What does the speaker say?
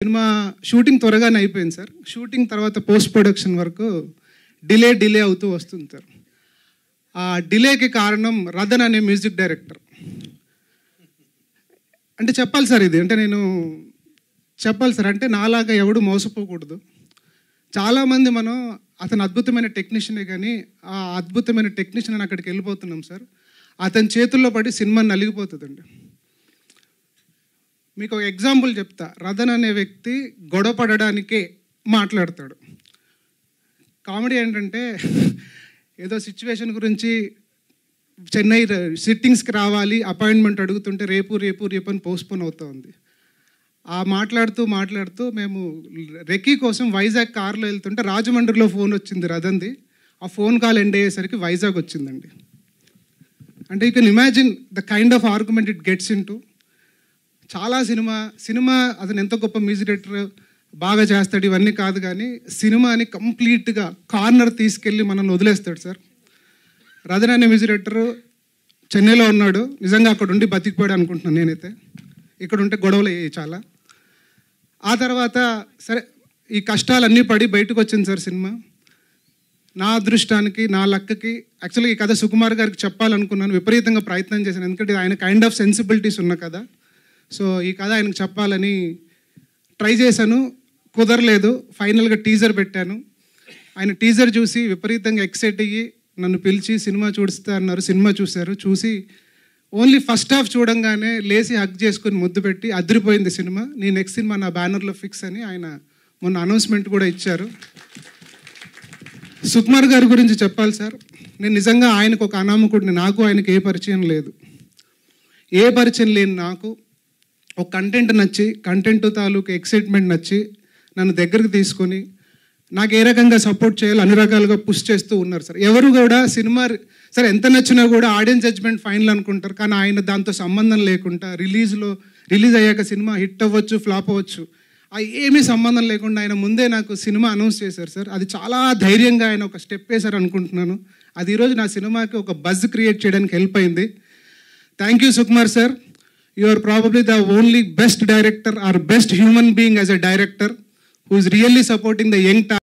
Cinema shooting త్వరగానే అయిపోయింది sir. Shooting తర్వాత పోస్ట్ ప్రొడక్షన్ వరకు డిలే అవుతూ వస్తుంది సార్. ఆ డిలేకి కారణం రదన్ అనే మ్యూజిక్ డైరెక్టర్. అంటే చెప్పాలి సార్ ఇది, అంటే నేను చెప్పాలి సార్, అంటే నాలాగా ఎవడు మోసపోకూడదు. చాలామంది మనం అతను అద్భుతమైన టెక్నీషియనే, కానీ ఆ అద్భుతమైన టెక్నీషియన్ అని అక్కడికి వెళ్ళిపోతున్నాం సార్. అతని చేతుల్లో పడి సినిమా నలిగిపోతుందండి. మీకు ఒక ఎగ్జాంపుల్ చెప్తా. రదన్ అనే వ్యక్తి గొడవ పడడానికే మాట్లాడతాడు. కామెడీ ఏంటంటే ఏదో సిచ్యువేషన్ గురించి చెన్నై సిట్టింగ్స్కి రావాలి, అపాయింట్మెంట్ అడుగుతుంటే రేపు అని పోస్ట్పోన్ అవుతూ ఉంది. ఆ మాట్లాడుతూ మేము రెక్కీ కోసం వైజాగ్ కార్లో వెళ్తుంటే రాజమండ్రిలో ఫోన్ వచ్చింది రదన్ది. ఆ ఫోన్ కాల్ ఎండ్ అయ్యేసరికి వైజాగ్ వచ్చిందండి. అంటే you can imagine the kind of argument it gets in to. చాలా సినిమా అతను ఎంత గొప్ప మ్యూజిక్ డైరెక్టర్, బాగా చేస్తాడు, ఇవన్నీ కాదు, కానీ సినిమాని కంప్లీట్గా కార్నర్ తీసుకెళ్ళి మనల్ని వదిలేస్తాడు సార్. రదన్ అనే మ్యూజిక్ డైరెక్టర్ చెన్నైలో ఉన్నాడు. నిజంగా అక్కడ ఉండి బతికిపోయాడు అనుకుంటున్నాను నేనైతే. ఇక్కడ ఉంటే గొడవలు చాలా. ఆ తర్వాత సరే ఈ కష్టాలన్నీ పడి బయటకు వచ్చింది సార్ సినిమా. నా అదృష్టానికి, నా లక్కకి యాక్చువల్గా ఈ కథ సుకుమార్ గారికి చెప్పాలనుకున్నాను, విపరీతంగా ప్రయత్నం చేశాను. ఎందుకంటే ఆయన కైండ్ ఆఫ్ సెన్సిబిలిటీస్ ఉన్న కథ. సో ఈ కథ ఆయనకు చెప్పాలని ట్రై చేశాను, కుదరలేదు. ఫైనల్గా టీజర్ పెట్టాను. ఆయన టీజర్ చూసి విపరీతంగా ఎక్సైట్ అయ్యి నన్ను పిలిచి సినిమా చూస్తా అన్నారు. సినిమా చూశారు. చూసి ఓన్లీ ఫస్ట్ హాఫ్ చూడంగానే లేచి హగ్ చేసుకుని ముద్దు పెట్టి అదిరిపోయింది సినిమా, నీ నెక్స్ట్ సినిమా నా బ్యానర్లో ఫిక్స్ అని ఆయన మొన్న అనౌన్స్మెంట్ కూడా ఇచ్చారు. సుకుమార్ గారి గురించి చెప్పాలి సార్. నేను నిజంగా ఆయనకు ఒక అనామకుడిని. నాకు ఆయనకు ఏ పరిచయం లేని నాకు ఒక కంటెంట్ నచ్చి, కంటెంట్ తాలూకు ఎక్సైట్మెంట్ నచ్చి నన్ను దగ్గరికి తీసుకొని నాకు ఏ రకంగా సపోర్ట్ చేయాలో అన్ని రకాలుగా పుష్ చేస్తూ ఉన్నారు సార్. ఎవరు కూడా సినిమా సరే ఎంత నచ్చినా కూడా ఆడియన్స్ జడ్జ్మెంట్ ఫైనల్ అనుకుంటారు, కానీ ఆయన దాంతో సంబంధం లేకుండా రిలీజ్ అయ్యాక సినిమా హిట్ అవ్వచ్చు, ఫ్లాప్ అవ్వచ్చు, ఏమీ సంబంధం లేకుండా ఆయన ముందే నాకు సినిమా అనౌన్స్ చేశారు సార్. అది చాలా ధైర్యంగా ఆయన ఒక స్టెప్ వేశారు అనుకుంటున్నాను. అది ఈరోజు నా సినిమాకి ఒక బజ్ క్రియేట్ చేయడానికి హెల్ప్ అయింది. Thank you Sukumar sir. You are probably the only best director or best human being as a director who is really supporting the young talent.